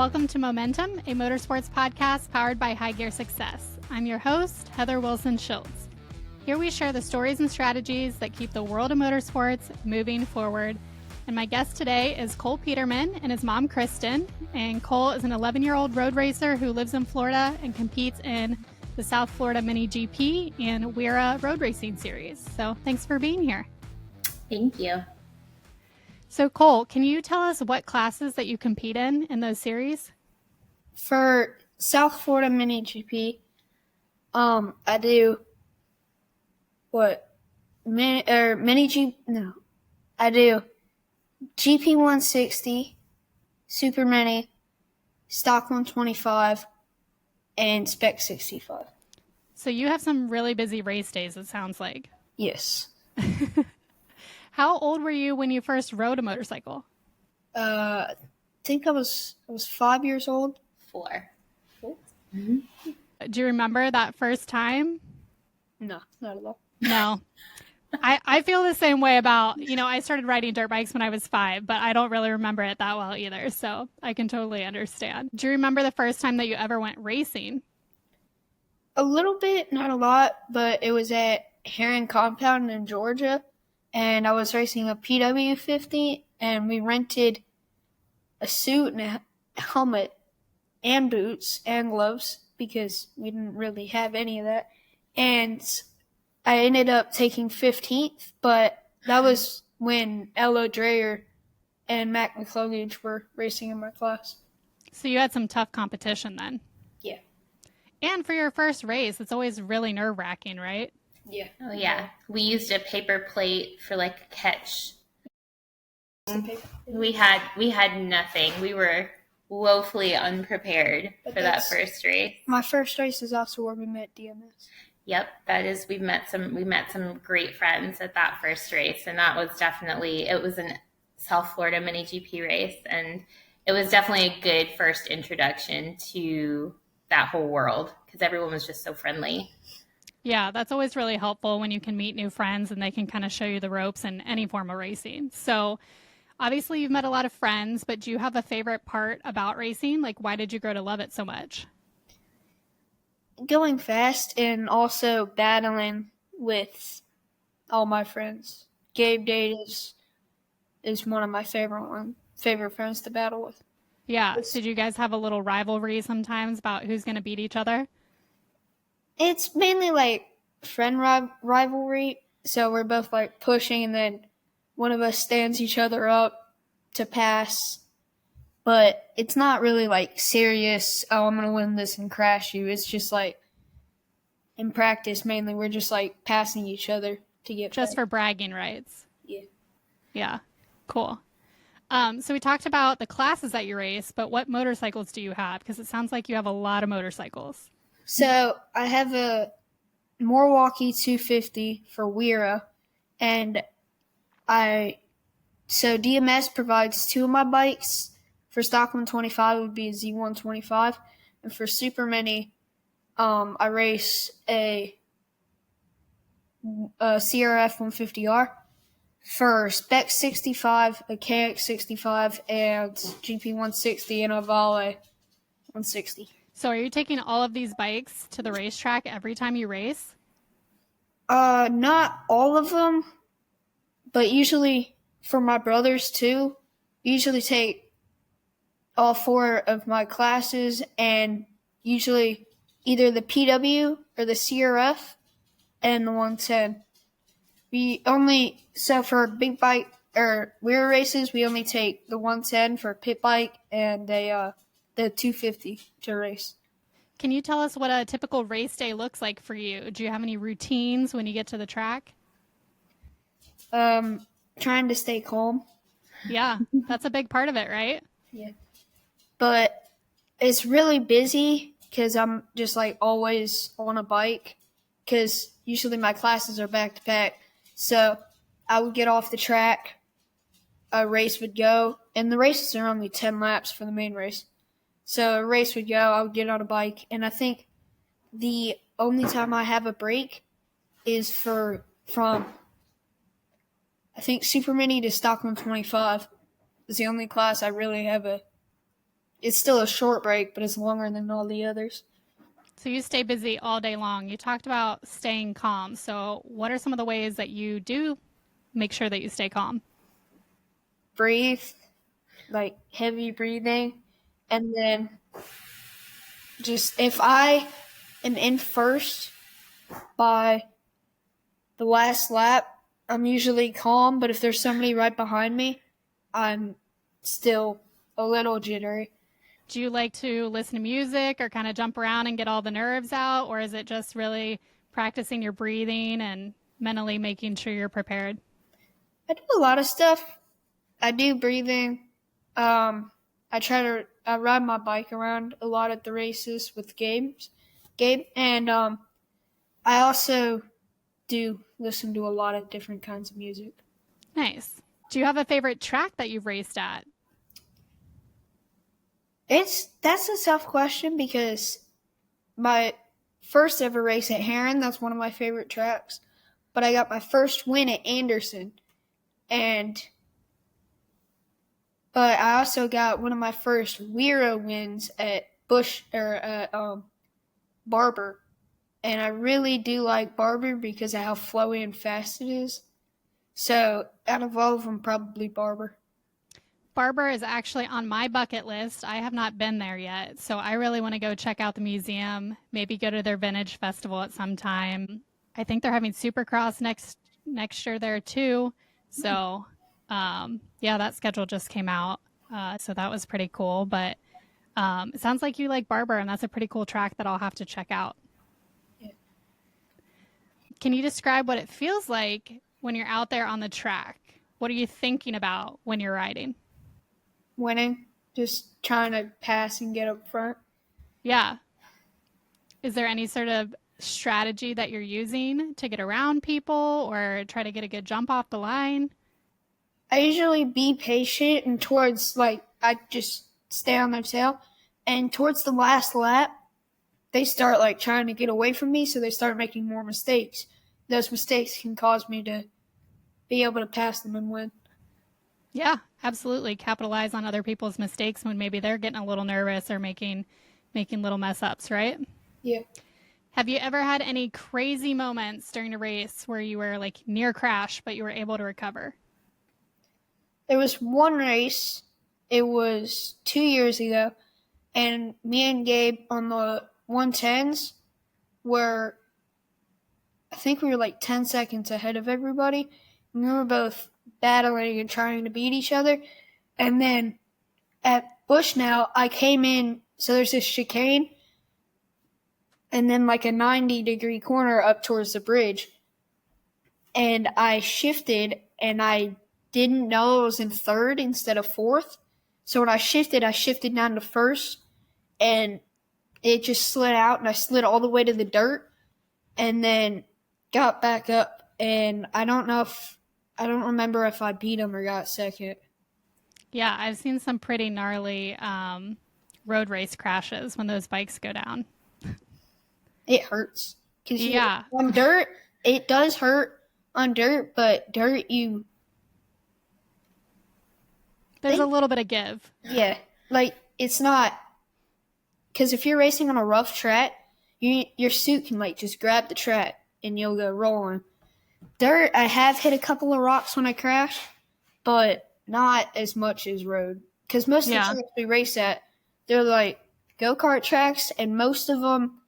Welcome to Momentum, a motorsports podcast powered by High Gear Success. I'm your host, Heather Wilson Schiltz. Here we share the stories and strategies that keep the world of motorsports moving forward. And my guest today is Cole Peterman and his mom, Kristen. And Cole is an 11-year-old road racer who lives in Florida and competes in the South Florida MiniGP and WERA road racing series. So thanks for being here. Thank you. So Cole, can you tell us what classes that you compete in those series? For South Florida MiniGP, I do I do GP 160, Super Mini, Stock 125, and Spec 65. So you have some really busy race days, it sounds like. Yes. How old were you when you first rode a motorcycle? I think I was 5 years old. 4. Mm-hmm. Do you remember that first time? No, not at all. No. I feel the same way about, I started riding dirt bikes when I was 5, but I don't really remember it that well either. So I can totally understand. Do you remember the first time that you ever went racing? A little bit, not a lot, but it was at Heron Compound in Georgia. And I was racing a PW50, and we rented a suit and a helmet and boots and gloves because we didn't really have any of that. And I ended up taking 15th, but that was when Ella Dreyer and Mac McCluggage were racing in my class. So you had some tough competition then. Yeah. And for your first race, it's always really nerve-wracking, right? Yeah. Oh, yeah. We used a paper plate for like a catch. We had nothing. We were woefully unprepared for that first race. My first race is also where we met DMS. Yep, that is. We met some great friends at that first race, and that was definitely, it was a South Florida MiniGP race, and it was definitely a good first introduction to that whole world because everyone was just so friendly. Yeah, that's always really helpful when you can meet new friends and they can kind of show you the ropes in any form of racing. So obviously you've met a lot of friends, but do you have a favorite part about racing? Like, why did you grow to love it so much? Going fast and also battling with all my friends. Gabe Date is one of my favorite friends to battle with. Yeah. Did you guys have a little rivalry sometimes about who's going to beat each other? It's mainly like friend rivalry. So we're both like pushing and then one of us stands each other up to pass. But it's not really like serious, oh, I'm going to win this and crash you. It's just like in practice mainly we're just like passing each other to get just for bragging rights. Yeah. Yeah. Cool. So we talked about the classes that you race, but what motorcycles do you have? Because it sounds like you have a lot of motorcycles. So I have a Milwaukee 250 for WERA, and so DMS provides 2 of my bikes. For Stock 125, it would be a Z125, and for Super Mini, I race a CRF 150R. For Spec 65, a KX 65, and GP 160, and a Vale 160. So are you taking all of these bikes to the racetrack every time you race? Not all of them, but usually for my brothers too. Usually take all 4 of my classes and usually either the PW or the CRF and the 110. So for big bike or WERA races, we only take the 110 for a pit bike and the 250 to race. Can you tell us what a typical race day looks like for you? Do you have any routines when you get to the track? Trying to stay calm. Yeah, that's a big part of it, right? Yeah. But it's really busy because I'm just like always on a bike because usually my classes are back to back. So I would get off the track, a race would go, and the races are only 10 laps for the main race. So a race would go, I would get on a bike, and I think the only time I have a break is from Super Mini to Stock 125 is the only class I really have a it's still a short break, but it's longer than all the others. So you stay busy all day long. You talked about staying calm. So what are some of the ways that you do make sure that you stay calm? Breathe, like heavy breathing, and then just if I am in first by the last lap, I'm usually calm, but if there's somebody right behind me, I'm still a little jittery. Do you like to listen to music or kind of jump around and get all the nerves out? Or is it just really practicing your breathing and mentally making sure you're prepared? I do a lot of stuff. I do breathing. I ride my bike around a lot at the races with Gabe, and I also do listen to a lot of different kinds of music. Nice. Do you have a favorite track that you've raced at? That's a tough question because my first ever race at Heron, that's one of my favorite tracks. But I got my first win at Anderson, but I also got one of my first WERA wins at Barber, and I really do like Barber because of how flowy and fast it is. So out of all of them, probably Barber. Barber is actually on my bucket list. I have not been there yet, so I really want to go check out the museum, maybe go to their vintage festival at some time. I think they're having Supercross next year there too. So, yeah, that schedule just came out, so that was pretty cool. But it sounds like you like Barber, and that's a pretty cool track that I'll have to check out. Yeah. Can you describe what it feels like when you're out there on the track? What are you thinking about when you're riding? Winning, just trying to pass and get up front. Yeah. Is there any sort of strategy that you're using to get around people or try to get a good jump off the line? I usually be patient and I just stay on their tail. And towards the last lap, they start trying to get away from me, so they start making more mistakes. Those mistakes can cause me to be able to pass them and win. Yeah, absolutely. Capitalize on other people's mistakes when maybe they're getting a little nervous or making little mess ups, right? Yeah. Have you ever had any crazy moments during a race where you were near crash, but you were able to recover? There was one race, it was 2 years ago, and me and Gabe on the 110s I think we were 10 seconds ahead of everybody. And we were both battling and trying to beat each other. And then at Bushnell, I came in, so there's this chicane, and then a 90-degree corner up towards the bridge. And I shifted, and I didn't know I was in third instead of fourth. So when I shifted down to first, and it just slid out, and I slid all the way to the dirt, and then got back up. And I don't remember if I beat him or got second. Yeah, I've seen some pretty gnarly road race crashes when those bikes go down. It hurts. Yeah. On dirt, it does hurt on dirt, but dirt, There's a little bit of give. Yeah. It's not, because if you're racing on a rough track, your suit can just grab the track and you'll go rolling. Dirt, I have hit a couple of rocks when I crash, but not as much as road. Because most of the tracks we race at, they're go-kart tracks, and most of them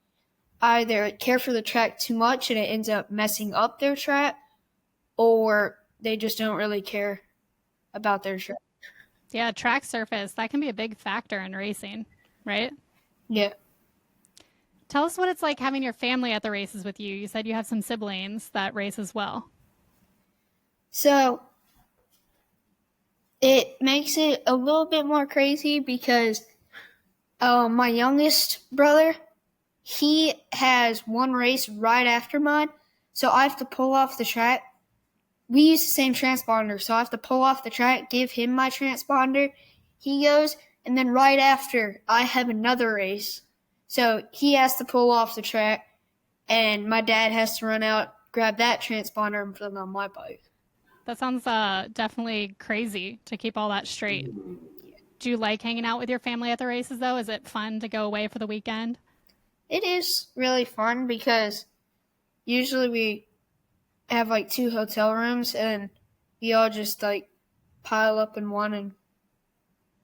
either care for the track too much and it ends up messing up their track, or they just don't really care about their track. Yeah, track surface, that can be a big factor in racing, right? Yeah. Tell us what it's like having your family at the races with you. You said you have some siblings that race as well. So it makes it a little bit more crazy because my youngest brother, he has one race right after mine, so I have to pull off the track. We use the same transponder, so I have to pull off the track, give him my transponder. He goes, and then right after, I have another race. So he has to pull off the track, and my dad has to run out, grab that transponder, and put it on my bike. That sounds definitely crazy to keep all that straight. Do you like hanging out with your family at the races, though? Is it fun to go away for the weekend? It is really fun because usually we have like 2 hotel rooms and we all just like pile up in one and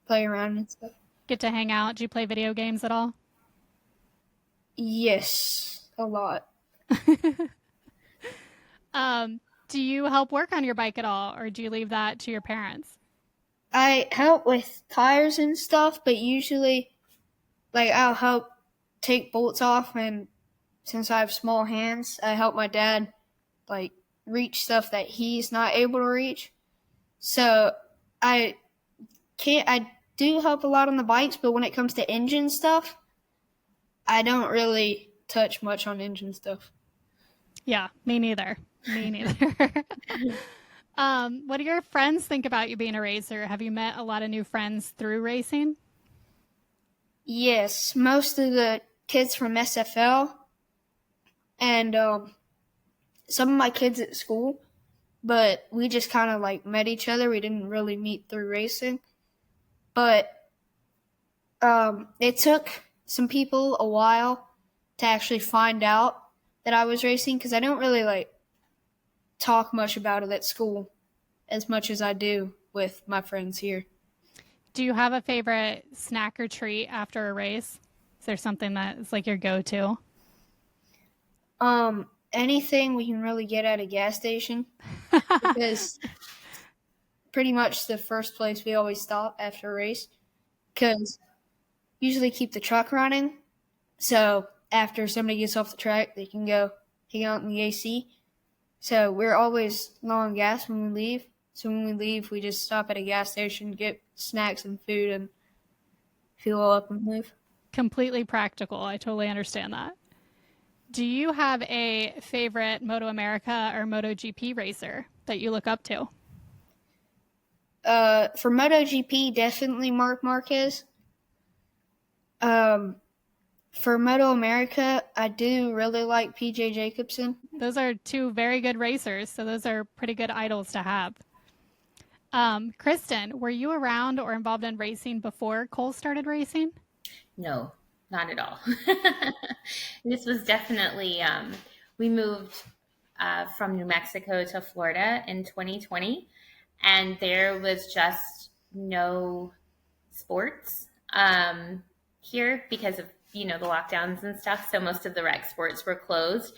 play around and stuff. Get to hang out? Do you play video games at all? Yes, a lot. Do you help work on your bike at all, or do you leave that to your parents? I help with tires and stuff, but usually like I'll help take bolts off, and since I have small hands, I help my dad like reach stuff that he's not able to reach. So I do help a lot on the bikes, but when it comes to engine stuff, I don't really touch much on engine stuff. Yeah, me neither. Me neither. What do your friends think about you being a racer? Have you met a lot of new friends through racing? Yes, most of the kids from SFL and some of my kids at school, but we just kind of like met each other. We didn't really meet through racing, but it took some people a while to actually find out that I was racing because I don't really like talk much about it at school as much as I do with my friends here. Do you have a favorite snack or treat after a race? Is there something that is like your go-to? Anything we can really get at a gas station because pretty much the first place we always stop after a race because usually keep the truck running. So after somebody gets off the track, they can go hang out in the AC. So we're always low on gas when we leave. So when we leave, we just stop at a gas station, get snacks and food, and fuel up and leave. Completely practical. I totally understand that. Do you have a favorite Moto America or MotoGP racer that you look up to? For MotoGP, definitely Marc Marquez. For Moto America, I do really like PJ Jacobsen. Those are 2 very good racers, so those are pretty good idols to have. Kristen, were you around or involved in racing before Cole started racing? No, not at all. This was definitely, we moved from New Mexico to Florida in 2020, and there was just no sports here because of, the lockdowns and stuff. So most of the rec sports were closed.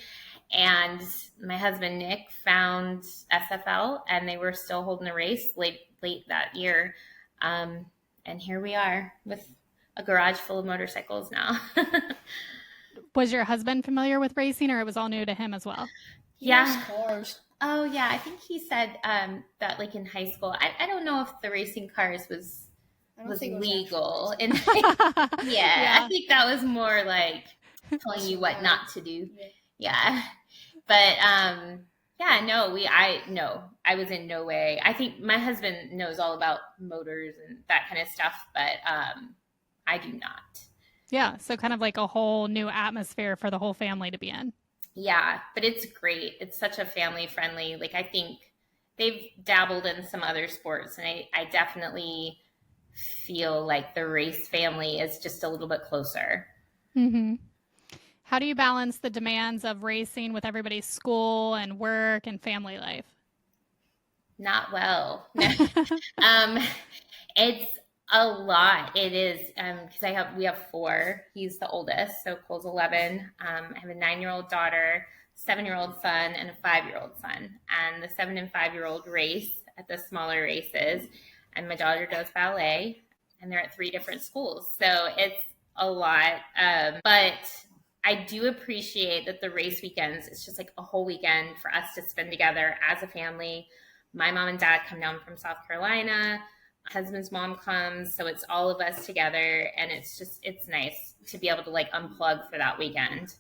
And my husband, Nick, found SFL, and they were still holding a race late that year. And here we are with a garage full of motorcycles now. Was your husband familiar with racing, or it was all new to him as well? Yeah. Cars. Oh, yeah. I think he said that like in high school. I don't know if the racing cars was legal. I think that was more like telling you what not to do. Yeah. But I was in no way. I think my husband knows all about motors and that kind of stuff, but I do not. Yeah, so kind of like a whole new atmosphere for the whole family to be in. Yeah, but it's great. It's such a family friendly. Like I think they've dabbled in some other sports, and I definitely feel like the race family is just a little bit closer. Mm-hmm. How do you balance the demands of racing with everybody's school and work and family life? Not well. It's a lot. It is because we have 4. He's the oldest, so Cole's 11. I have a 9-year-old daughter, 7-year-old son, and a 5-year-old son. And the 7 and 5-year-old race at the smaller races, and my daughter does ballet, and they're at 3 different schools, so it's a lot. But I do appreciate that the race weekends, it's just like a whole weekend for us to spend together as a family. My mom and dad come down from South Carolina. My husband's mom comes. So it's all of us together. And it's nice to be able to like unplug for that weekend.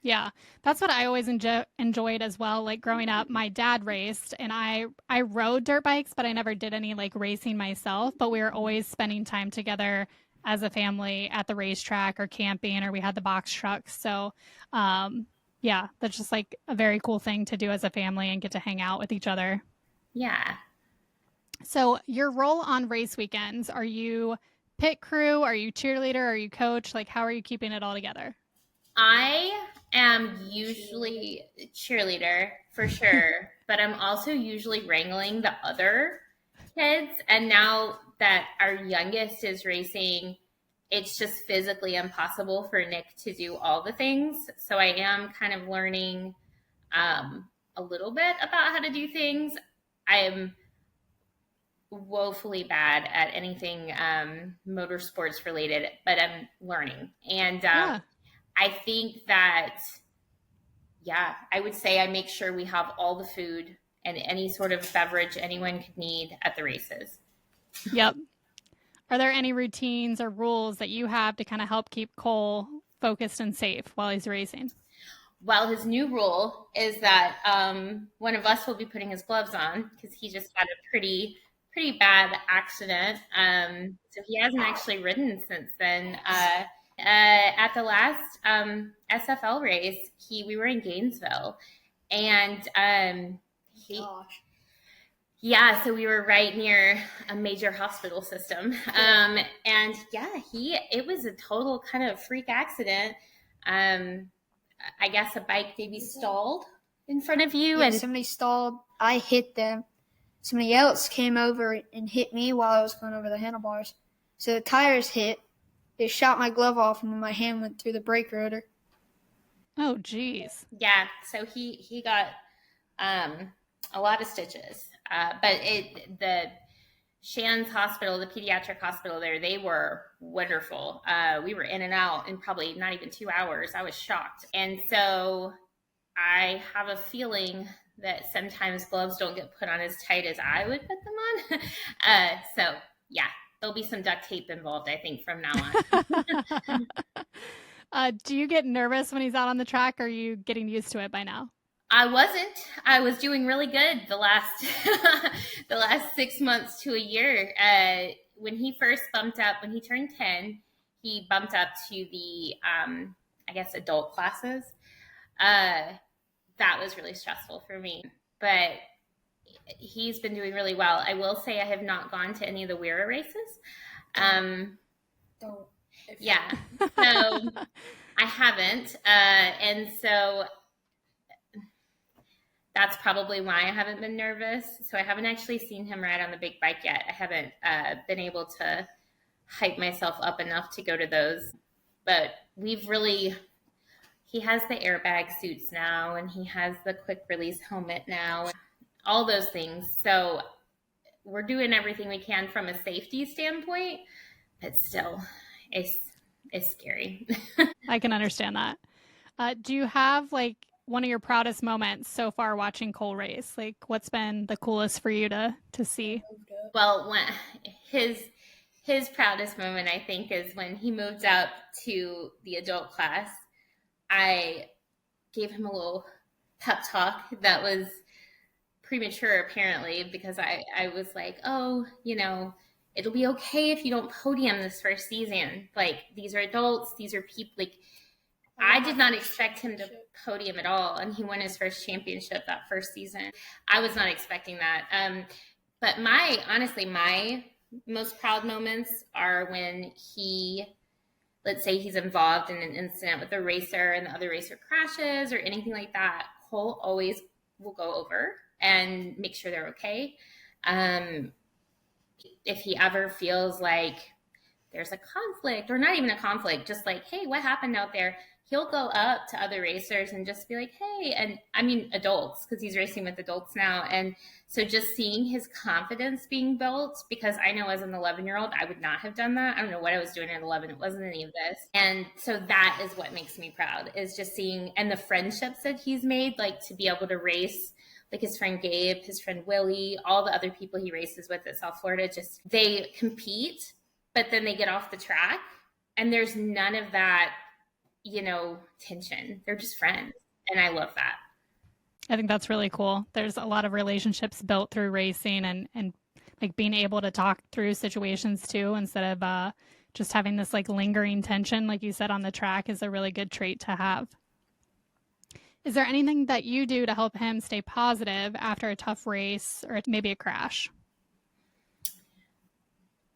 Yeah, that's what I always enjoyed as well. Like growing up, my dad raced and I rode dirt bikes, but I never did any like racing myself. But we were always spending time together as a family at the racetrack or camping, or we had the box trucks. So, yeah, that's just like a very cool thing to do as a family and get to hang out with each other. Yeah. So your role on race weekends, are you pit crew? Are you cheerleader? Are you coach? Like, how are you keeping it all together? I am usually cheerleader for sure, but I'm also usually wrangling the other kids. And now that our youngest is racing, it's just physically impossible for Nick to do all the things. So I am kind of learning a little bit about how to do things. I am woefully bad at anything motorsports related, but I'm learning. And Yeah. I think that, yeah, I would say I make sure we have all the food and any sort of beverage anyone could need at the races. Yep. Are there any routines or rules that you have to kind of help keep Cole focused and safe while he's racing? Well, his new rule is that one of us will be putting his gloves on because he just had a pretty bad accident. So he hasn't actually ridden since then. At the last SFL race, we were in Gainesville, and yeah, so we were right near a major hospital system, and yeah, it was a total kind of freak accident. I guess a bike maybe stalled in front of you, and somebody stalled. I hit them. Somebody else came over and hit me while I was going over the handlebars. So the tires hit. It shot my glove off, and my hand went through the brake rotor. Oh, geez. Yeah, so he got a lot of stitches. But the Shands Hospital, the pediatric hospital there, they were wonderful. We were in and out in probably not even 2 hours. I was shocked. And so I have a feeling that sometimes gloves don't get put on as tight as I would put them on. So yeah, there'll be some duct tape involved, I think, from now on. Do you get nervous when he's out on the track, or are you getting used to it by now? I wasn't. I was doing really good the last 6 months to a year. When he first bumped up, when he turned 10, he bumped up to the, I guess, adult classes. That was really stressful for me. But he's been doing really well. I will say I have not gone to any of the WERA races. Don't. Yeah. So I haven't. And so that's probably why I haven't been nervous. So I haven't actually seen him ride on the big bike yet. I haven't been able to hype myself up enough to go to those. But he has the airbag suits now, and he has the quick release helmet now, all those things. So we're doing everything we can from a safety standpoint, but still, it's scary. I can understand that. Do you have like one of your proudest moments so far watching Cole race? Like, what's been the coolest for you to see? Well, his proudest moment, I think, is when he moved up to the adult class. I gave him a little pep talk that was premature, apparently, because I was like, oh, it'll be okay if you don't podium this first season. Like, these are adults, these are people. Like, I did not expect him to podium at all, and he won his first championship that first season. I was not expecting that. But honestly, my most proud moments are when let's say he's involved in an incident with a racer and the other racer crashes or anything like that. Cole always will go over and make sure they're okay. If he ever feels like there's a conflict, or not even a conflict, just like, hey, what happened out there? He'll go up to other racers and just be like, hey, and I mean adults, because he's racing with adults now. And so just seeing his confidence being built, because I know as an 11-year-old, I would not have done that. I don't know what I was doing at 11. It wasn't any of this. And so that is what makes me proud, is just seeing, and the friendships that he's made, like to be able to race, like his friend Gabe, his friend Willie, all the other people he races with at South Florida, just they compete, but then they get off the track and there's none of that, tension. They're just friends. And I love that. I think that's really cool. There's a lot of relationships built through racing and like being able to talk through situations too, instead of just having this like lingering tension, like you said, on the track, is a really good trait to have. Is there anything that you do to help him stay positive after a tough race or maybe a crash?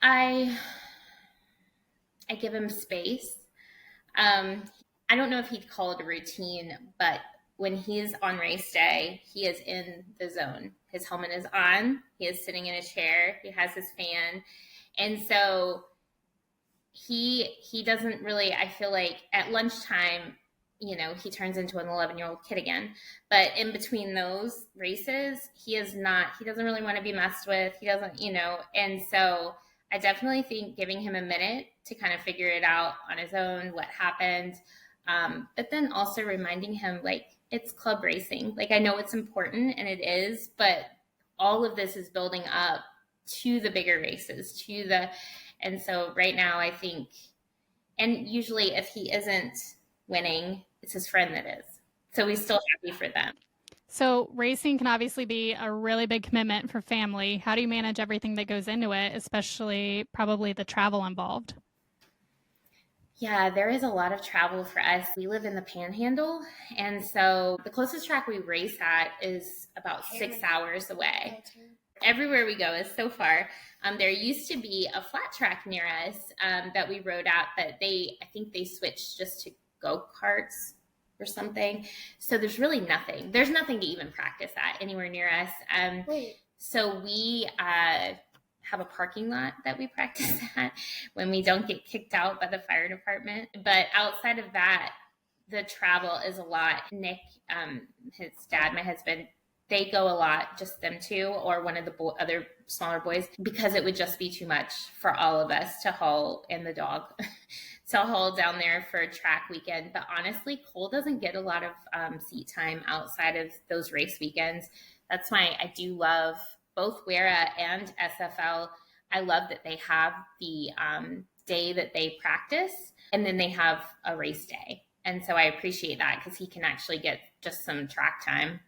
I give him space. I don't know if he'd call it a routine, but when he's on race day, he is in the zone. His helmet is on. He is sitting in a chair. He has his fan. And so he doesn't really, I feel like at lunchtime, he turns into an 11-year-old kid again. But in between those races, he doesn't really want to be messed with. He doesn't, and so I definitely think giving him a minute to kind of figure it out on his own, what happened. But then also reminding him, like, it's club racing. Like, I know it's important, and it is, but all of this is building up to the bigger races, and so right now I think, and usually if he isn't winning, it's his friend that is. So he's still happy for them. So racing can obviously be a really big commitment for family. How do you manage everything that goes into it, especially probably the travel involved? Yeah, there is a lot of travel for us. We live in the Panhandle, and so the closest track we race at is about 6 hours away. Everywhere we go is so far. There used to be a flat track near us that we rode at, but I think they switched just to go-karts or something. So there's really nothing. There's nothing to even practice at anywhere near us. So we have a parking lot that we practice at when we don't get kicked out by the fire department. But outside of that, the travel is a lot. Nick, his dad, my husband, they go a lot, just them two, or one of the other smaller boys, because it would just be too much for all of us to haul, and the dog, to haul down there for a track weekend. But honestly, Cole doesn't get a lot of seat time outside of those race weekends. That's why I do love both WERA and SFL. I love that they have the day that they practice, and then they have a race day. And so I appreciate that because he can actually get just some track time.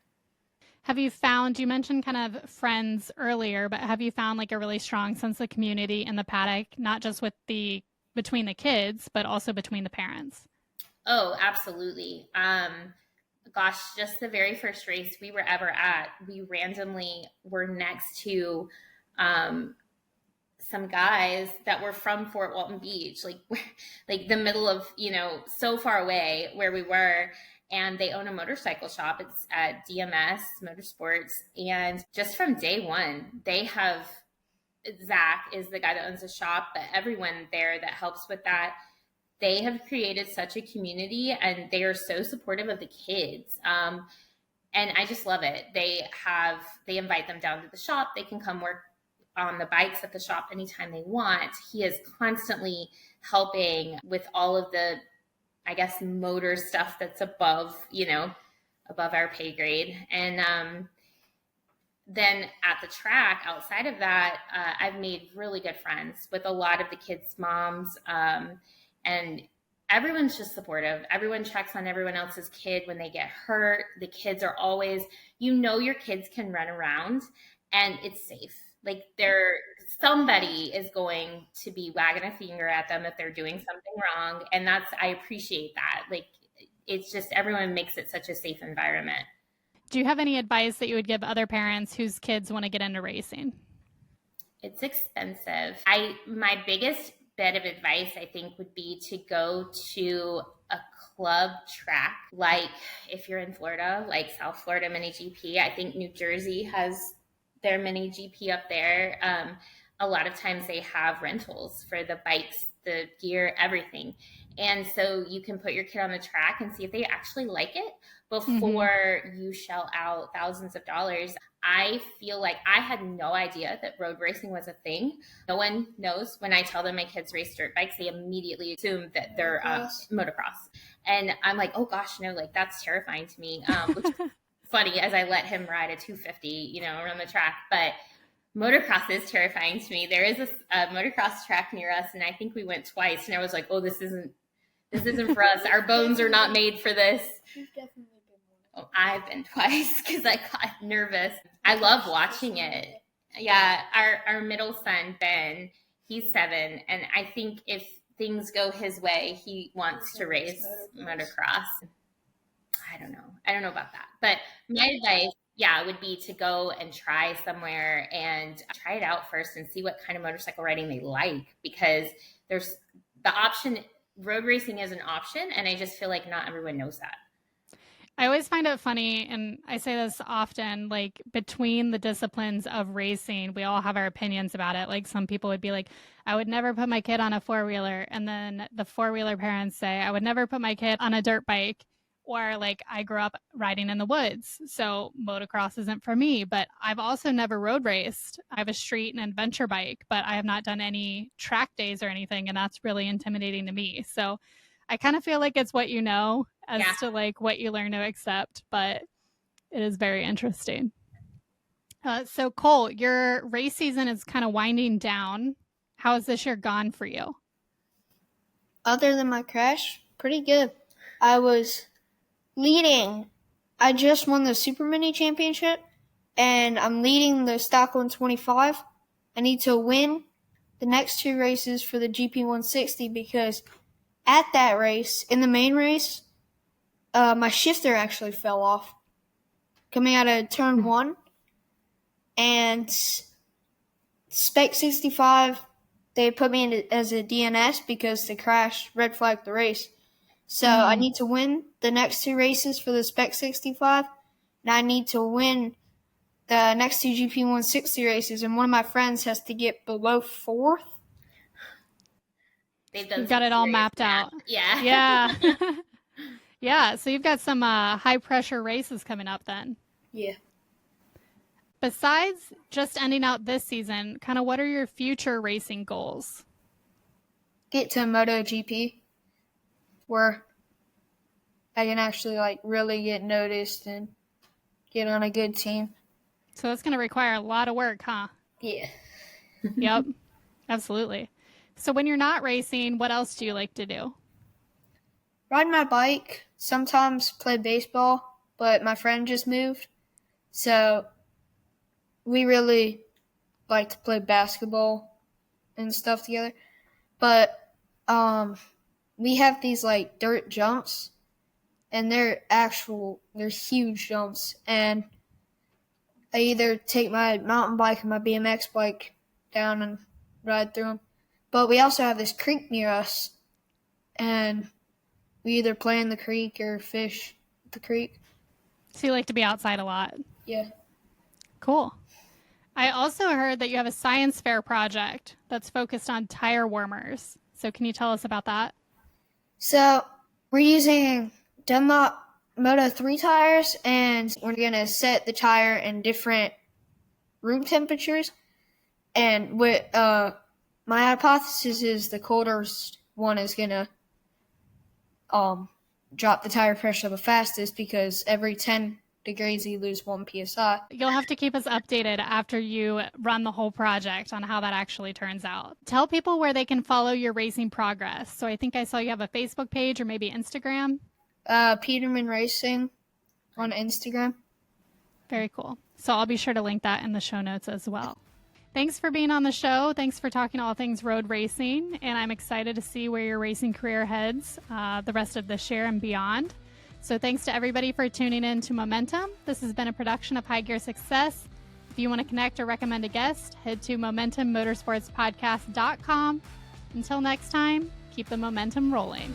Have you found, you mentioned kind of friends earlier, but have you found like a really strong sense of community in the paddock, not just between the kids, but also between the parents? Oh, absolutely. Gosh, just the very first race we were ever at, we randomly were next to some guys that were from Fort Walton Beach, like the middle of, so far away where we were. And they own a motorcycle shop. It's at DMS Motorsports. And just from day one, they have, Zach is the guy that owns the shop, but everyone there that helps with that, they have created such a community, and they are so supportive of the kids. And I just love it. They invite them down to the shop. They can come work on the bikes at the shop anytime they want. He is constantly helping with all of the, I guess, motor stuff that's above our pay grade. And then at the track, outside of that, I've made really good friends with a lot of the kids' moms. And everyone's just supportive. Everyone checks on everyone else's kid when they get hurt. The kids are always, your kids can run around and it's safe. Like somebody is going to be wagging a finger at them if they're doing something wrong. And I appreciate that. Like, it's just, everyone makes it such a safe environment. Do you have any advice that you would give other parents whose kids want to get into racing? It's expensive. My biggest bit of advice, I think, would be to go to a club track. Like if you're in Florida, like South Florida MiniGP, I think New Jersey has their MiniGP up there. A lot of times they have rentals for the bikes, the gear, everything. And so you can put your kid on the track and see if they actually like it before you shell out thousands of dollars. I feel like I had no idea that road racing was a thing. No one knows. When I tell them my kids race dirt bikes, they immediately assume that they're motocross. And I'm like, oh gosh, no, like that's terrifying to me. Which is funny as I let him ride a 250, around the track. But motocross is terrifying to me. There is a motocross track near us, and I think we went twice, and I was like, oh, this isn't for us. Our bones are not made for this. You've definitely been one. Oh, I've been twice because I got nervous. I love watching it. Yeah, our middle son, Ben, he's 7, and I think if things go his way, he wants to race motocross. I don't know about that. But my advice yeah, would be to go and try somewhere and try it out first and see what kind of motorcycle riding they like, because there's the option, road racing is an option, and I just feel like not everyone knows that. I always find it funny, and I say this often, like between the disciplines of racing, we all have our opinions about it. Like some people would be like, I would never put my kid on a four-wheeler. And then the four-wheeler parents say, I would never put my kid on a dirt bike. Or like I grew up riding in the woods, so motocross isn't for me. But I've also never road raced. I have a street and adventure bike, but I have not done any track days or anything. And that's really intimidating to me. So I kind of feel like it's what you know as to like what you learn to accept, but it is very interesting. So Cole, your race season is kind of winding down. How has this year gone for you? Other than my crash, pretty good. I was leading. I just won the Super Mini Championship, and I'm leading the Stock 125. I need to win the next 2 races for the GP 160 because at that race, in the main race, my shifter actually fell off coming out of turn 1, and Spec 65, they put me in as a DNS because the crash red flagged the race. So I need to win the next 2 races for the Spec 65, and I need to win the next 2 GP 160 races, and one of my friends has to get below 4th. You've got it all mapped out. Yeah. Yeah. Yeah, so you've got some high-pressure races coming up then. Yeah. Besides just ending out this season, kind of what are your future racing goals? Get to MotoGP, where I can actually like really get noticed and get on a good team. So that's going to require a lot of work, huh? Yeah. Yep, absolutely. So when you're not racing, what else do you like to do? Ride my bike, sometimes play baseball, but my friend just moved. So we really like to play basketball and stuff together. But we have these like dirt jumps, and they're huge jumps. And I either take my mountain bike or my BMX bike down and ride through them. But we also have this creek near us, and we either play in the creek or fish at the creek. So you like to be outside a lot? Yeah. Cool. I also heard that you have a science fair project that's focused on tire warmers. So can you tell us about that? So we're using Dunlop Moto 3 tires, and we're going to set the tire in different room temperatures. And what my hypothesis is the coldest one is going to drop the tire pressure the fastest, because every 10 degrees you lose 1 psi. You'll have to keep us updated after you run the whole project on how that actually turns out. Tell people where they can follow your racing progress. So I think I saw you have a Facebook page or maybe Instagram. Peterman Racing on Instagram. Very cool. So I'll be sure to link that in the show notes as well. Thanks for being on the show. Thanks for talking all things road racing. And I'm excited to see where your racing career heads the rest of this year and beyond. So thanks to everybody for tuning in to Momentum. This has been a production of High Gear Success. If you want to connect or recommend a guest, head to MomentumMotorsportsPodcast.com. Until next time, keep the momentum rolling.